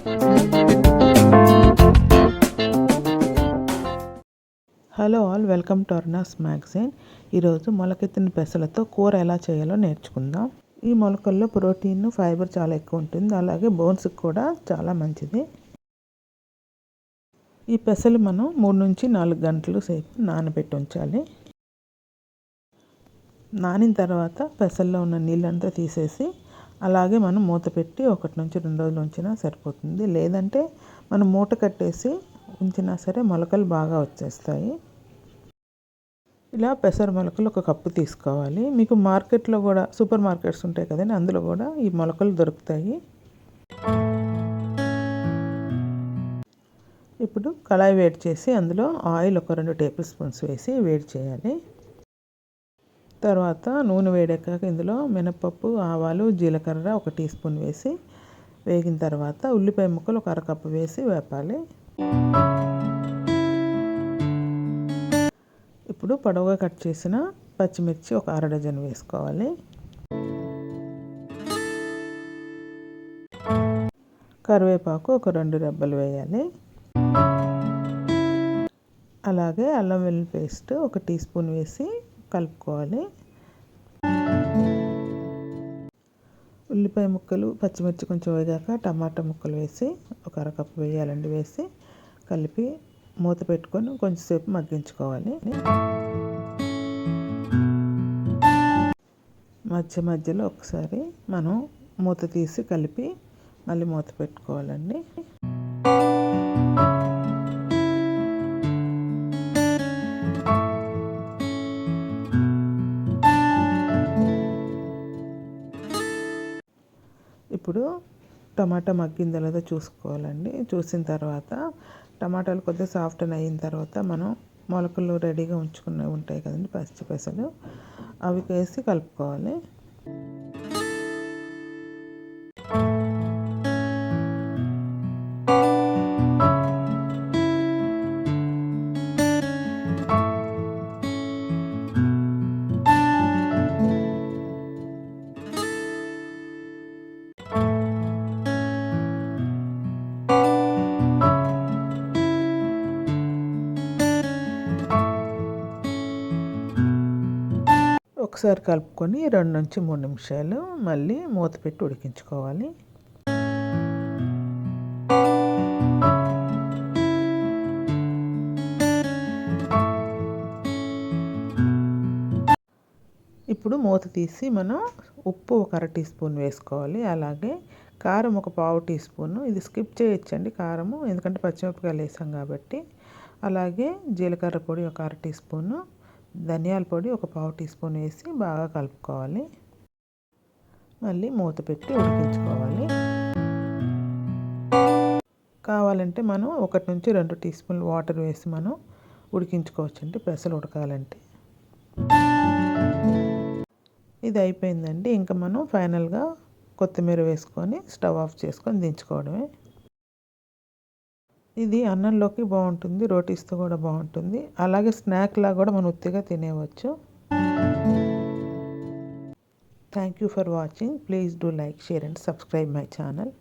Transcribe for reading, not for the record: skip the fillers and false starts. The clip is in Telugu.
Hello all, welcome to Aruna's magazine. ఈరోజు మొలకెత్తిన పెసలతో కూర ఎలా చేయాలో నేర్చుకుందాం. ఈ మొలకల్లో ప్రోటీన్, ఫైబర్ చాలా ఎక్కువ ఉంటుంది. అలాగే బోన్స్కి కూడా చాలా మంచిది. ఈ పెసలు మనం 3 నుంచి 4 గంటలు సేపు నానబెట్టి ఉంచాలి. నానిన తర్వాత పెసల్లో ఉన్న నీళ్ళంతా తీసేసి అలాగే మనం మూత పెట్టి 1 నుంచి 2 రోజులు ఉంచినా సరిపోతుంది. లేదంటే మనం మూట కట్టేసి ఉంచినా సరే మొలకలు బాగా వచ్చేస్తాయి. ఇలా పెసర మొలకలు 1 కప్పు తీసుకోవాలి. మీకు మార్కెట్లో కూడా సూపర్ మార్కెట్స్ ఉంటాయి కదండి, అందులో కూడా ఈ మొలకలు దొరుకుతాయి. ఇప్పుడు కళాయి వేడి చేసి అందులో ఆయిల్ 2 టేబుల్ స్పూన్స్ వేసి వేడి చేయాలి. తర్వాత నూనె వేడెక్కాక ఇందులో మినపప్పు, ఆవాలు, జీలకర్ర 1 టీ స్పూన్ వేసి వేగిన తర్వాత ఉల్లిపాయ ముక్కలు 1 అరకప్పు వేసి వేపాలి. ఇప్పుడు పొడవుగా కట్ చేసిన పచ్చిమిర్చి 1 అర డజన్ వేసుకోవాలి. కరివేపాకు 2 రెబ్బలు వేయాలి. అలాగే అల్లం వెల్లుల్లి పేస్ట్ 1 టీ స్పూన్ వేసి కలుపుకోవాలి. ఉల్లిపాయ ముక్కలు, పచ్చిమిర్చి కొంచెం వేగాక టమాటా ముక్కలు వేసి 1 అరకప్పు వేయాలండి. వేసి కలిపి మూత పెట్టుకొని కొంచెంసేపు మగ్గించుకోవాలి. మధ్యలో ఒకసారి మనం మూత తీసి కలిపి మళ్ళీ మూత పెట్టుకోవాలండి. ఇప్పుడు టమాటా మగ్గిందో లేదో చూసుకోవాలండి. చూసిన తర్వాత టమాటాలు కొద్దిగా సాఫ్ట్ అయిన తర్వాత మనం మొలకలు రెడీగా ఉంచుకున్నవి ఉంటాయి కదండి, పచ్చి పెసలు, అవి వేసి కలుపుకోవాలి. ఒకసారి కలుపుకొని 2 నుంచి 3 నిమిషాలు మళ్ళీ మూత పెట్టి ఉడికించుకోవాలి. ఇప్పుడు మూత తీసి మనం ఉప్పు 1 అర టీ స్పూన్ వేసుకోవాలి. అలాగే కారం 1 పావు టీ స్పూన్. ఇది స్కిప్ చేయొచ్చండి కారము, ఎందుకంటే పచ్చిమిరపకాయలు వేసాం కాబట్టి. అలాగే జీలకర్ర పొడి 1 అర టీ స్పూను, ధనియాల పొడి 1 పావు టీ స్పూన్ వేసి బాగా కలుపుకోవాలి. మళ్ళీ మూత పెట్టి ఉడికించుకోవాలి. కావాలంటే మనం 1 నుంచి 2 టీ స్పూన్లు వాటర్ వేసి మనం ఉడికించుకోవచ్చండి పెసలు ఉడకాలంటే. ఇది అయిపోయిందండి. ఇంకా మనం ఫైనల్గా కొత్తిమీర వేసుకొని స్టవ్ ఆఫ్ చేసుకొని దించుకోవడమే. ఇది అన్నంలోకి బాగుంటుంది, రోటీస్తో కూడా బాగుంటుంది. అలాగే స్నాక్లా కూడా మనం ఉత్తిగా తినేవచ్చు. Thank you for watching. Please do like, share and subscribe my channel.